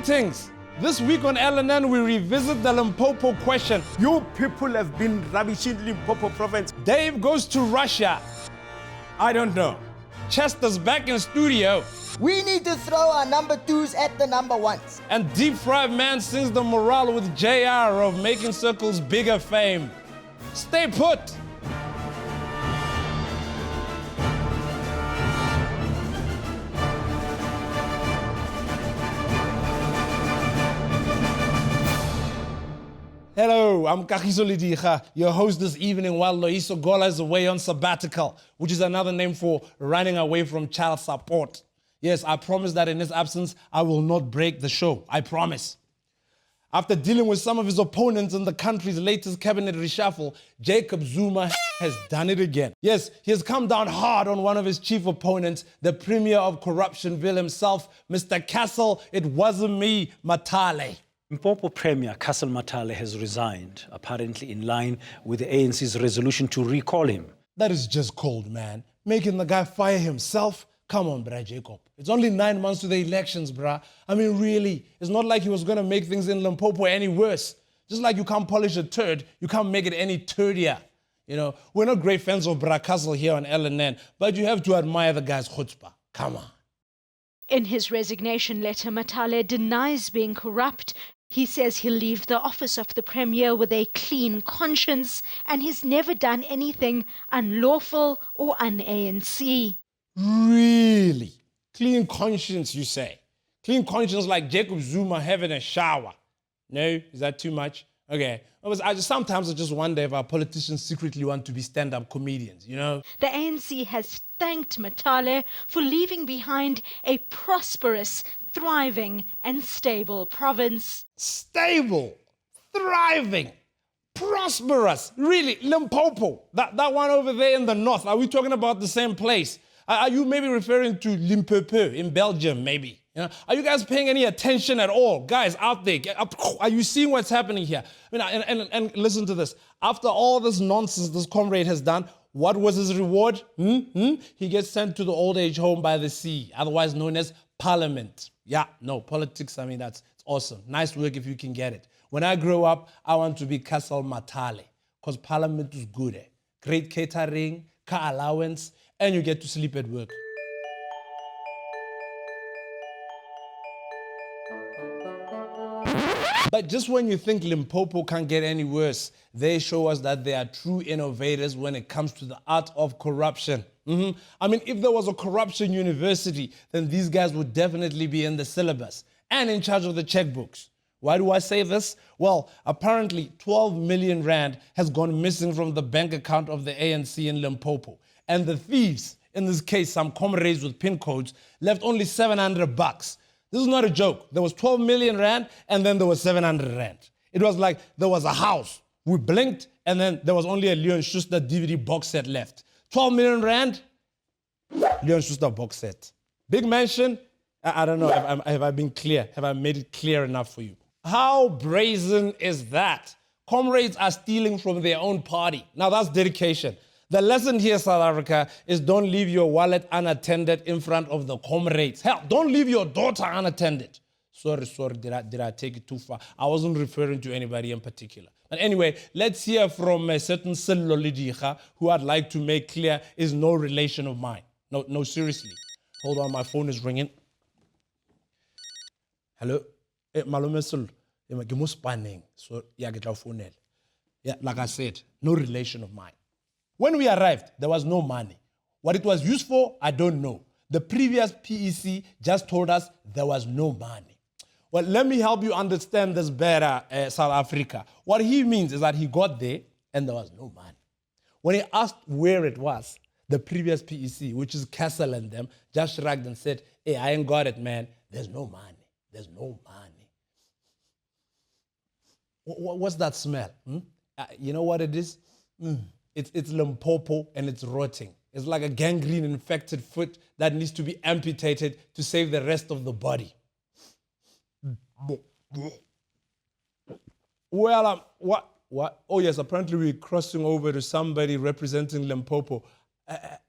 Greetings! This week on LNN, we revisit the Limpopo question. You people have been ravishing Limpopo province. Dave goes to Russia. I don't know. Chester's back in studio. We need to throw our number twos at the number ones. And Deep Fried Man sings the morale with JR of Making Circles Bigger fame. Stay put! Hello, I'm Kagiso Lidiga, your host this evening while Loiso Gola is away on sabbatical, which is another name for running away from child support. Yes, I promise that in his absence, I will not break the show. I promise. After dealing with some of his opponents in the country's latest cabinet reshuffle, Jacob Zuma has done it again. Yes, he has come down hard on one of his chief opponents, the premier of Corruptionville himself, Mr. Castle, it wasn't me, Matale. Limpopo Premier Castle Matale has resigned, apparently in line with the ANC's resolution to recall him. That is just cold, man. Making the guy fire himself? Come on, bruh, Jacob. It's only 9 months to the elections, bruh. I mean, really, it's not like he was going to make things in Limpopo any worse. Just like you can't polish a turd, you can't make it any turdier. You know, we're not great fans of Bra Castle here on LNN, but you have to admire the guy's chutzpah. Come on. In his resignation letter, Matale denies being corrupt. He says he'll leave the office of the Premier with a clean conscience, and he's never done anything unlawful or un-ANC. Really? Clean conscience, you say? Clean conscience like Jacob Zuma having a shower? No? Is that too much? Okay. Sometimes I just wonder if our politicians secretly want to be stand-up comedians, you know? The ANC has thanked Matale for leaving behind a prosperous, thriving and stable province. Stable, thriving, prosperous. Really, Limpopo, that one over there in the north, are we talking about the same place? Are you maybe referring to Limpopo in Belgium, maybe? You know, are you guys paying any attention at all? Guys out there, are you seeing what's happening here? I mean, and listen to this. After all this nonsense this comrade has done, what was his reward? He gets sent to the old age home by the sea, otherwise known as Parliament. Yeah, no, politics, I mean, it's awesome. Nice work if you can get it. When I grow up, I want to be Castle Matale, because Parliament is good. Great catering, car allowance, and you get to sleep at work. But just when you think Limpopo can't get any worse, they show us that they are true innovators when it comes to the art of corruption. I mean, if there was a corruption university, then these guys would definitely be in the syllabus and in charge of the checkbooks. Why do I say this? Well, apparently 12 million rand has gone missing from the bank account of the ANC in Limpopo. And the thieves, in this case, some comrades with PIN codes, left only 700 bucks. This is not a joke. There was 12 million rand and then there was 700 rand. It was like there was a house. We blinked and then there was only a Leon Schuster DVD box set left. 12 million rand, Leon Schuster box set. Big mansion, I don't know, have I been clear? Have I made it clear enough for you? How brazen is that? Comrades are stealing from their own party. Now that's dedication. The lesson here, South Africa, is don't leave your wallet unattended in front of the comrades. Hell, don't leave your daughter unattended. Sorry, did I take it too far? I wasn't referring to anybody in particular. But anyway, let's hear from a certain Sello Lidiga, who I'd like to make clear is no relation of mine. No, seriously. Hold on, my phone is ringing. Hello? Malume Sello. I'm spanning. So, yeah, get your phone. Yeah, like I said, no relation of mine. When we arrived, there was no money. What it was used for, I don't know. The previous PEC just told us there was no money. Well, let me help you understand this better, South Africa. What he means is that he got there and there was no money. When he asked where it was, the previous PEC, which is Castle and them, just shrugged and said, hey, I ain't got it, man. There's no money. There's no money. What's that smell? You know what it is? It's Limpopo and it's rotting. It's like a gangrene infected foot that needs to be amputated to save the rest of the body. Well, what? Oh yes, apparently we're crossing over to somebody representing Limpopo.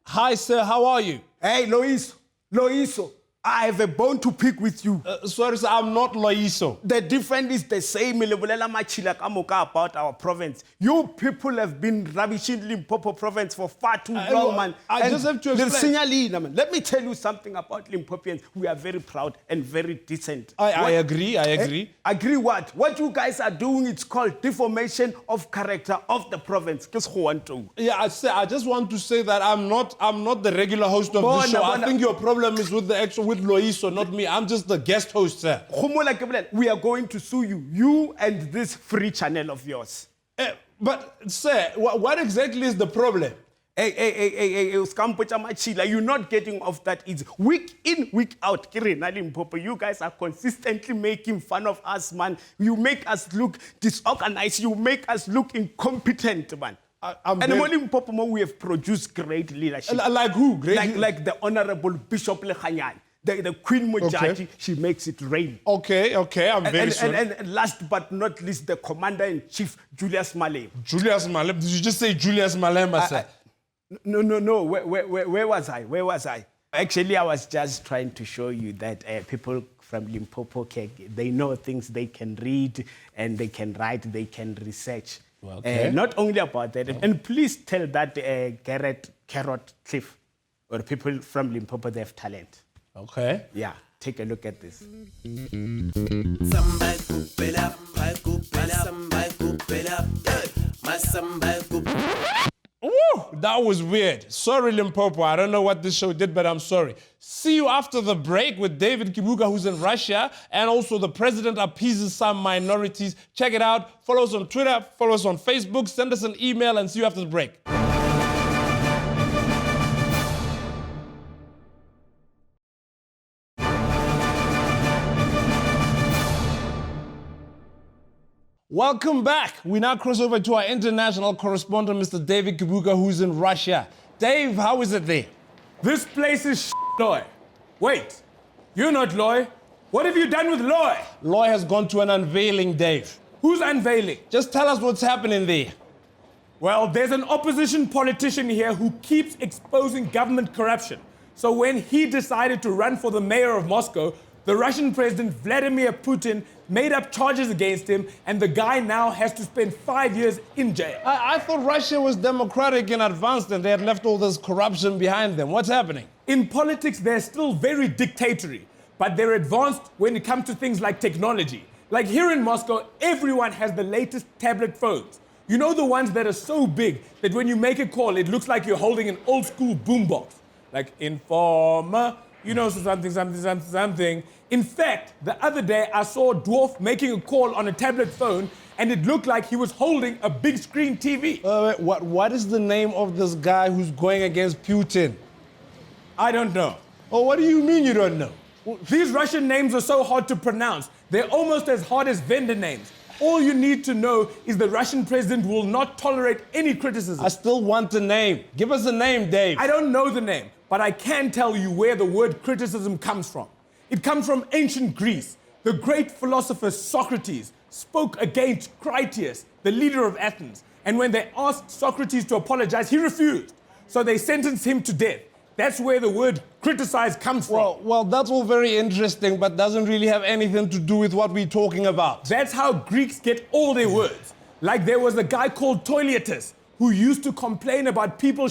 Hi sir, how are you? Hey, Loiso, I have a bone to pick with you. Sorry, sir, I'm not Loiso. The difference is the same about our province. You people have been ravishing Limpopo province for far too long, man. I just have to explain. Man. Let me tell you something about Limpopians. We are very proud and very decent. I agree. Agree what? What you guys are doing, it's called deformation of character of the province. Yeah, I just want to say that I'm not the regular host of the show. I think your problem is with Loiso, not me. I'm just the guest host, sir. We are going to sue you and this free channel of yours. But, sir, what exactly is the problem? Hey, you're not getting off that easy. Week in, week out, Limpopo, you guys are consistently making fun of us, man. You make us look disorganized. You make us look incompetent, man. And Limpopo, we have produced great leadership. Like who? Like the Honorable Bishop Lekhanyan. The Queen Mojaji, she makes it rain. Okay, I'm very sorry. And last but not least, the Commander-in-Chief, Julius Malema. Julius Malema? Did you just say Julius Malema, sir? No. Where was I? Actually, I was just trying to show you that people from Limpopo, they know things, they can read, and they can write, they can research. Okay. Not only about that. And please tell that Carrot Cliff, or people from Limpopo, they have talent. Okay. Yeah, take a look at this. Woo! That was weird. Sorry, Limpopo. I don't know what this show did, but I'm sorry. See you after the break with David Kibuga, who's in Russia, and also the president appeases some minorities. Check it out. Follow us on Twitter, follow us on Facebook, send us an email, and see you after the break. Welcome back. We now cross over to our international correspondent, Mr. David Kibuga, who's in Russia. Dave, how is it there? This place is Loy. Wait, you're not Loy. What have you done with Loy? Loy has gone to an unveiling, Dave. Who's unveiling? Just tell us what's happening there. Well, there's an opposition politician here who keeps exposing government corruption. So when he decided to run for the mayor of Moscow, the Russian president Vladimir Putin made up charges against him, and the guy now has to spend 5 years in jail. I thought Russia was democratic and advanced and they had left all this corruption behind them. What's happening? In politics, they're still very dictatorial, but they're advanced when it comes to things like technology. Like here in Moscow, everyone has the latest tablet phones. You know, the ones that are so big that when you make a call, it looks like you're holding an old school boombox. Like Informer, you know, something. In fact, the other day I saw a dwarf making a call on a tablet phone and it looked like he was holding a big screen TV. What is the name of this guy who's going against Putin? I don't know. Oh, what do you mean you don't know? These Russian names are so hard to pronounce. They're almost as hard as vendor names. All you need to know is the Russian president will not tolerate any criticism. I still want the name. Give us a name, Dave. I don't know the name, but I can tell you where the word criticism comes from. It comes from ancient Greece. The great philosopher Socrates spoke against Critias, the leader of Athens. And when they asked Socrates to apologize, he refused. So they sentenced him to death. That's where the word criticize comes from. Well, that's all very interesting, but doesn't really have anything to do with what we're talking about. That's how Greeks get all their words. Like there was a guy called Toiletus who used to complain about people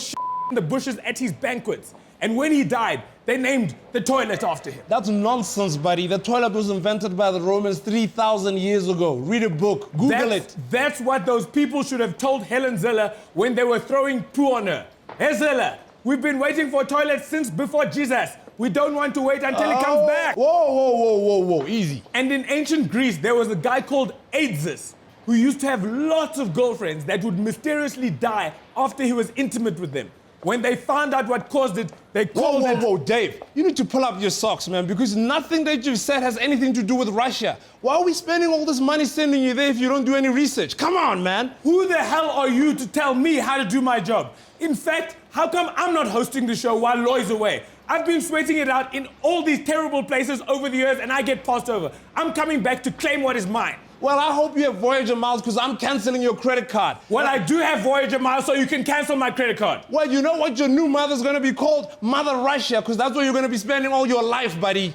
in the bushes at his banquets. And when he died, they named the toilet after him. That's nonsense, buddy. The toilet was invented by the Romans 3,000 years ago. Read a book. Google it. That's what those people should have told Helen Ziller when they were throwing poo on her. Hey, Ziller, we've been waiting for a toilet since before Jesus. We don't want to wait until he comes back. Whoa. Easy. And in ancient Greece, there was a guy called Aedes who used to have lots of girlfriends that would mysteriously die after he was intimate with them. When they found out what caused it, they called it... Whoa, Dave. You need to pull up your socks, man, because nothing that you've said has anything to do with Russia. Why are we spending all this money sending you there if you don't do any research? Come on, man. Who the hell are you to tell me how to do my job? In fact, how come I'm not hosting the show while Loy's away? I've been sweating it out in all these terrible places over the years and I get passed over. I'm coming back to claim what is mine. Well, I hope you have Voyager miles because I'm canceling your credit card. Well, I do have Voyager miles, so you can cancel my credit card. Well, you know what your new mother's gonna be called? Mother Russia, because that's where you're gonna be spending all your life, buddy.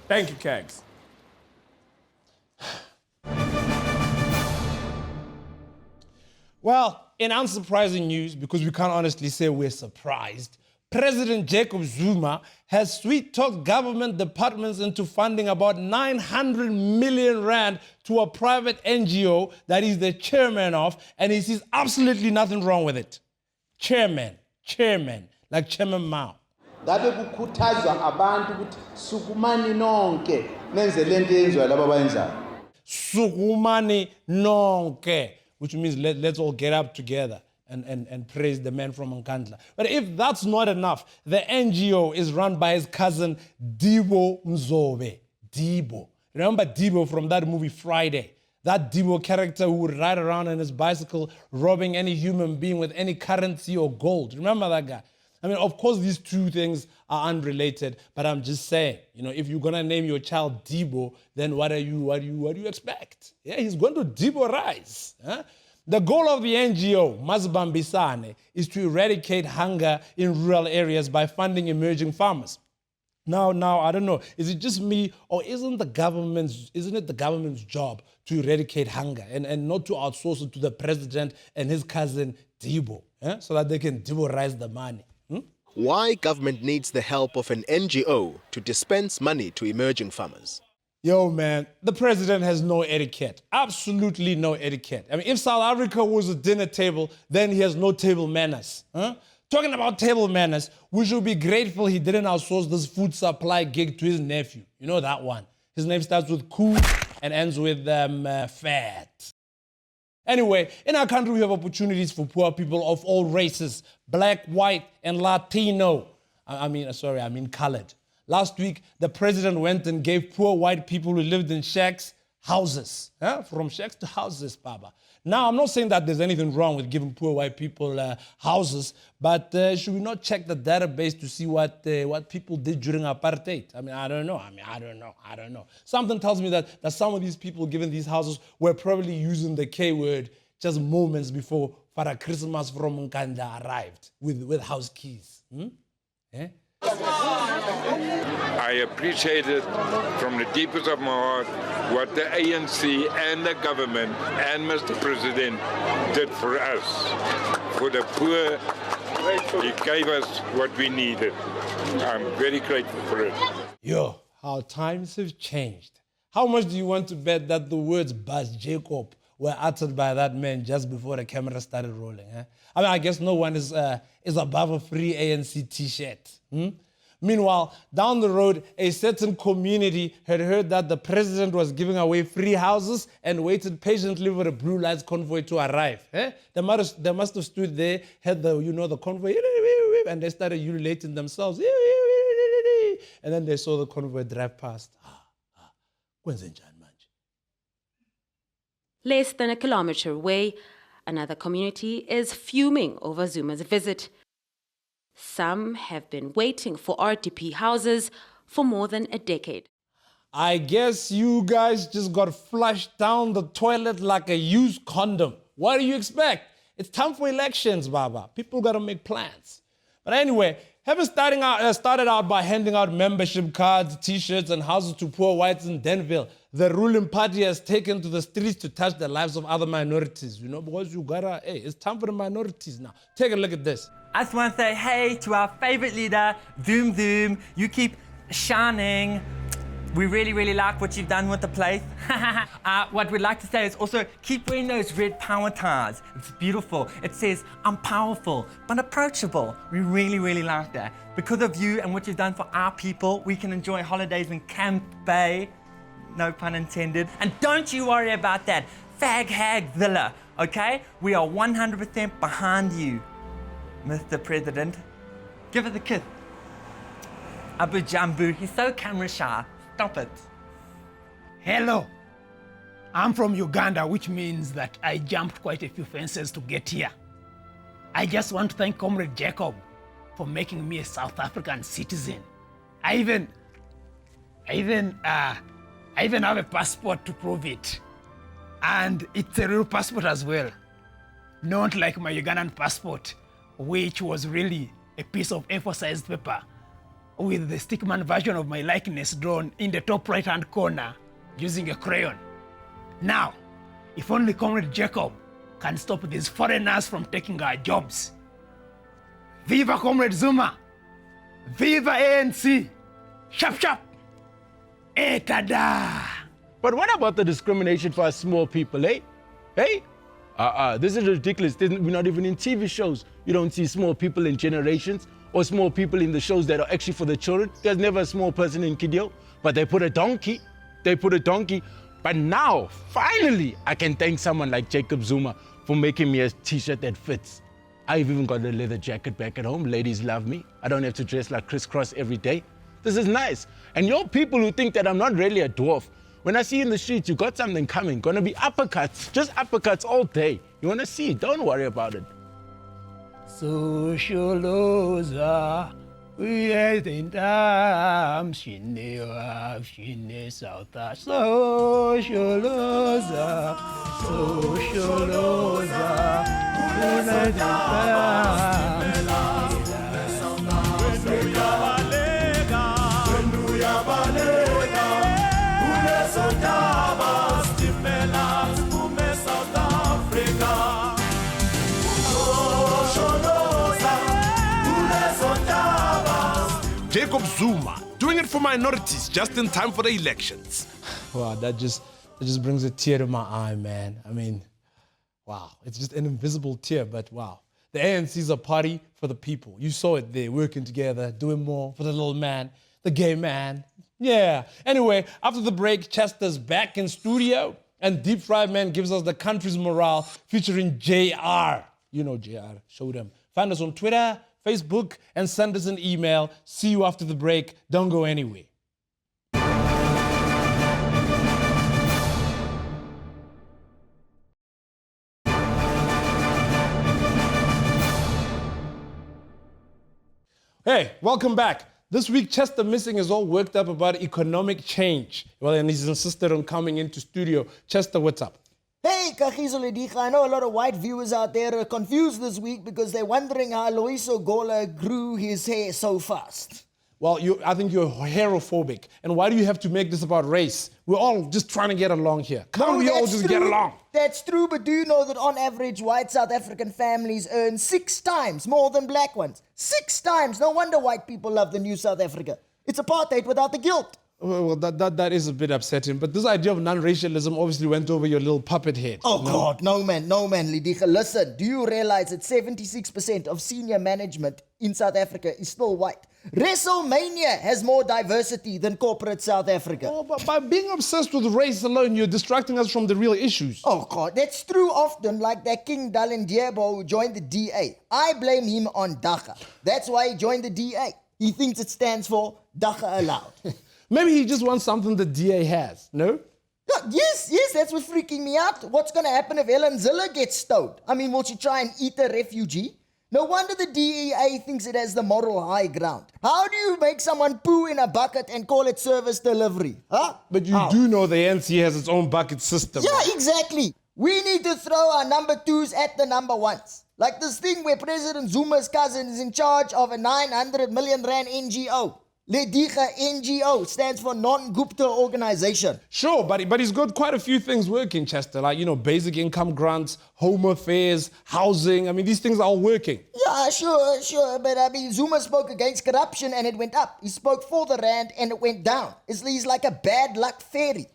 Thank you, Kags. Well, in unsurprising news, because we can't honestly say we're surprised, President Jacob Zuma has sweet-talked government departments into funding about 900 million rand to a private NGO that he's the chairman of, and he sees absolutely nothing wrong with it. Chairman, like Chairman Mao. Ngabe kukhuthazwa abantu ukuthi sukumani nonke nenze lento eyenziwa laba abayenzayo. Sukumani nonke, which means let's all get up together and praise the man from Nkandla. But if that's not enough, the NGO is run by his cousin Debo Mzobe. Debo. Remember Debo from that movie Friday? That Debo character who would ride around on his bicycle robbing any human being with any currency or gold. Remember that guy? I mean, of course, these two things are unrelated, but I'm just saying, if you're gonna name your child Debo, then what do you expect? Yeah, he's going to Debo-rise. Huh? The goal of the NGO, Mazibambisane, is to eradicate hunger in rural areas by funding emerging farmers. Now, I don't know, is it just me, or isn't it the government's job to eradicate hunger and not to outsource it to the president and his cousin Debo, so that they can Debo-rise the money? Why government needs the help of an NGO to dispense money to emerging farmers? Yo, man, the president has no etiquette. Absolutely no etiquette. I mean, if South Africa was a dinner table, then he has no table manners. Talking about table manners, we should be grateful he didn't outsource this food supply gig to his nephew. You know that one. His name starts with Ku and ends with Fat. Anyway, in our country, we have opportunities for poor people of all races, black, white, and Latino. I mean colored. Last week, the president went and gave poor white people who lived in shacks houses. From shacks to houses, Baba. Now, I'm not saying that there's anything wrong with giving poor white people houses, but should we not check the database to see what people did during apartheid? I don't know. Something tells me that some of these people given these houses were probably using the K word just moments before Father Christmas from Nkandla arrived with house keys. I appreciated from the deepest of my heart what the ANC and the government and Mr. President did for us. For the poor, he gave us what we needed. I'm very grateful for it. Yo, how times have changed. How much do you want to bet that the words Bas Jacob were uttered by that man just before the camera started rolling? I guess no one is above a free ANC t-shirt. Meanwhile, down the road, a certain community had heard that the president was giving away free houses and waited patiently for the blue lights convoy to arrive. They must have stood there, had the convoy, and they started ululating themselves. And then they saw the convoy drive past. Less than a kilometer away, another community is fuming over Zuma's visit. Some have been waiting for RDP houses for more than a decade. I guess you guys just got flushed down the toilet like a used condom. What do you expect? It's time for elections, Baba. People got to make plans. But anyway, having started out by handing out membership cards, t-shirts, and houses to poor whites in Denville, the ruling party has taken to the streets to touch the lives of other minorities, because it's time for the minorities now. Take a look at this. I just want to say hey to our favorite leader, Zoom Zoom. You keep shining. We really, really like what you've done with the place. What we'd like to say is also keep wearing those red power ties. It's beautiful. It says, I'm powerful, but approachable. We really, really like that. Because of you and what you've done for our people, we can enjoy holidays in Camp Bay. No pun intended. And don't you worry about that. Fag hag Zilla, okay? We are 100% behind you, Mr. President. Give it a kiss. Abu Jambu, he's so camera shy. Stop it. Hello. I'm from Uganda, which means that I jumped quite a few fences to get here. I just want to thank Comrade Jacob for making me a South African citizen. I I even have a passport to prove it. And it's a real passport as well. Not like my Ugandan passport, which was really a piece of A4-sized paper with the stickman version of my likeness drawn in the top right-hand corner using a crayon. Now, if only Comrade Jacob can stop these foreigners from taking our jobs. Viva Comrade Zuma! Viva ANC! Sharp, sharp! Etada! But what about the discrimination for us small people, eh? Hey? This is ridiculous. We're not even in TV shows. You don't see small people in Generations or small people in the shows that are actually for the children. There's never a small person in Kidio, but they put a donkey. But now, finally, I can thank someone like Jacob Zuma for making me a t-shirt that fits. I've even got a leather jacket back at home. Ladies love me. I don't have to dress like Criss Cross every day. This is nice. And your people who think that I'm not really a dwarf, when I see you in the streets, you got something coming. Gonna be uppercuts, just uppercuts all day. You wanna see it, don't worry about it. Socioloza, we are in time, Shine South. Socioloza, we are in Jacob Zuma, doing it for minorities just in time for the elections. Wow, that just brings a tear to my eye, man. I mean, wow, it's just an invisible tear, but wow. The ANC is a party for the people. You saw it there, working together, doing more for the little man, the gay man. Yeah. Anyway, after the break, Chester's back in studio, and Deep Fried Man gives us the country's morale featuring JR. You know JR, show them. Find us on Twitter, Facebook, and send us an email. See you after the break. Don't go anywhere. Hey, welcome back. This week, Chester Missing is all worked up about economic change. Well, and he's insisted on coming into studio. Chester, what's up? Hey, Kagiso Lediga, I know a lot of white viewers out there are confused this week because they're wondering how Loiso Gola grew his hair so fast. Well, I think you're hairphobic. And why do you have to make this about race? We're all just trying to get along here. Can't we all just get along? That's true, but do you know that on average, white South African families earn 6 times more than black ones? 6 times! No wonder white people love the new South Africa. It's apartheid without the guilt. Well, that is a bit upsetting, but this idea of non-racialism obviously went over your little puppet head. Oh, no? God, no man, Lidiga. Listen, do you realize that 76% of senior management in South Africa is still white? WrestleMania has more diversity than corporate South Africa. Oh, but by being obsessed with race alone, you're distracting us from the real issues. Oh, God, that's true often, like that King Dalindyebo who joined the DA. I blame him on DACA. That's why he joined the DA. He thinks it stands for DACA Allowed. Maybe he just wants something the DA has, no? Yes, that's what's freaking me out. What's going to happen if Helen Zille gets stowed? I mean, will she try and eat a refugee? No wonder the DEA thinks it has the moral high ground. How do you make someone poo in a bucket and call it service delivery? Huh? But you do know the ANC has its own bucket system. Yeah, exactly. We need to throw our number 2s at the number 1s. Like this thing where President Zuma's cousin is in charge of a 900 million rand NGO. Lediga NGO stands for Non-Gupta Organization. Sure, but he's got quite a few things working, Chester, like, basic income grants, home affairs, housing. I mean, these things are all working. Yeah, sure. But I mean, Zuma spoke against corruption and it went up. He spoke for the rand and it went down. He's like a bad luck fairy.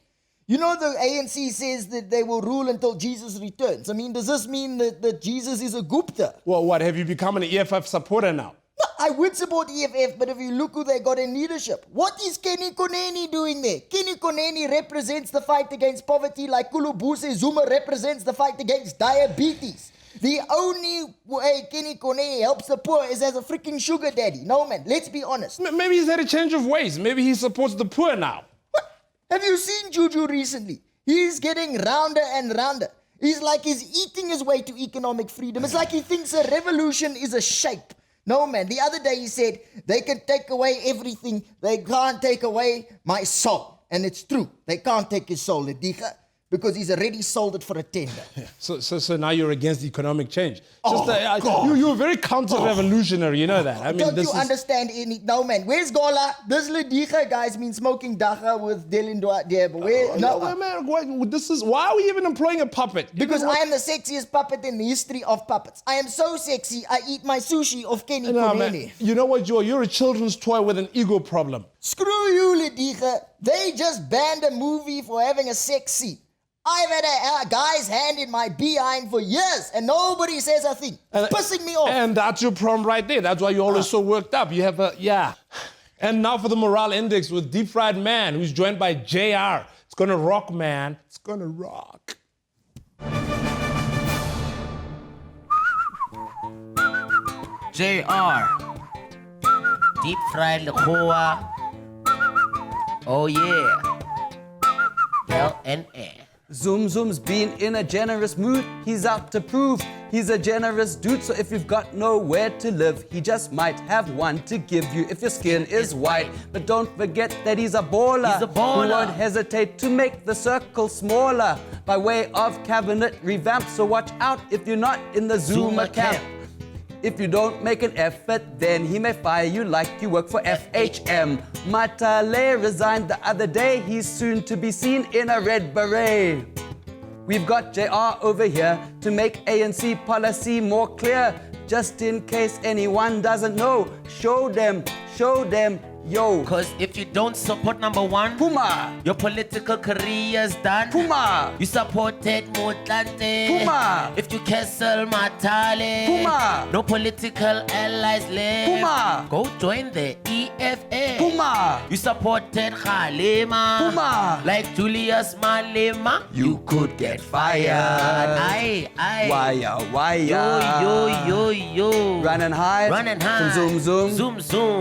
You know, the ANC says that they will rule until Jesus returns. I mean, does this mean that Jesus is a Gupta? Well, what, have you become an EFF supporter now? I would support EFF, but if you look who they got in leadership, what is Kenny Koneni doing there? Kenny Koneni represents the fight against poverty like Kulubuse Zuma represents the fight against diabetes. The only way Kenny Koneni helps the poor is as a freaking sugar daddy. No, man, let's be honest. Maybe he's had a change of ways. Maybe he supports the poor now. What? Have you seen Juju recently? He's getting rounder and rounder. He's like he's eating his way to economic freedom. It's like he thinks a revolution is a shape. No, man. The other day he said, they can take away everything. They can't take away my soul. And it's true. They can't take his soul, Lediga, because he's already sold it for a tender. So now you're against economic change. God. You're very counter-revolutionary, you know that. I mean, Don't you understand any... No, man. Where's Gola? This Lediga guy's been smoking dacha with Dylan Dwyer. Man, why are we even employing a puppet? Because I am the sexiest puppet in the history of puppets. I am so sexy, I eat my sushi of Kenny Koneni. You know what, Joe? You're a children's toy with an ego problem. Screw you, Lediga. They just banned a movie for having a sex scene. I've had a guy's hand in my behind for years, and nobody says a thing. It's pissing me off. And that's your problem right there. That's why you're always so worked up. You have yeah. And now for the morale index with Deep Fried Man, who's joined by JR. It's gonna rock, man. It's gonna rock. JR. Deep Fried Lechoa. Oh yeah. LNN. Zoom Zoom's been in a generous mood. He's out to prove he's a generous dude. So if you've got nowhere to live, he just might have one to give you if your skin is white. But don't forget that he's a baller. He's a baller. Who won't hesitate to make the circle smaller by way of cabinet revamp. So watch out if you're not in the Zoomer camp. If you don't make an effort, then he may fire you like you work for FHM. Matale resigned the other day. He's soon to be seen in a red beret. We've got JR over here to make ANC policy more clear. Just in case anyone doesn't know, show them, yo. Cause if you don't support number one, Puma, your political career's done. Puma, you supported Motlante. Puma, if you cancel Matale, Puma, no political allies left. Puma, go join the EFA. Puma, you supported Khalema. Puma, like Julius Malema, you could get fired. Aye. Wire. Yo. Run and hide. From Zoom.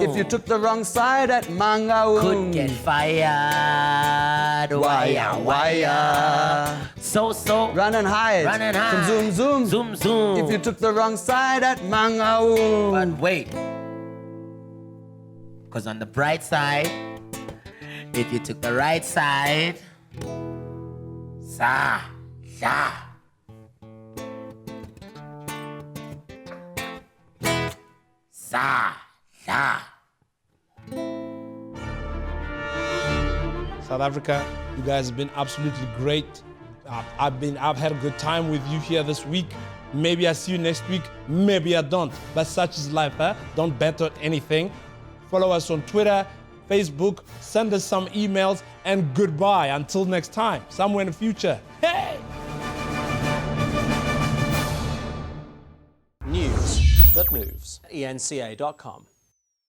If you took the wrong side at Mangaung, could get fired. Wire. So. Run and hide. From Zoom. If you took the wrong side at Mangaung. But wait. Because on the bright side, if you took the right side, Sa. South Africa, you guys have been absolutely great. I've had a good time with you here this week. Maybe I see you next week, maybe I don't. But such is life, huh? Don't bet on anything. Follow us on Twitter, Facebook, send us some emails, and goodbye until next time, somewhere in the future. Hey! News that moves. ENCA.com.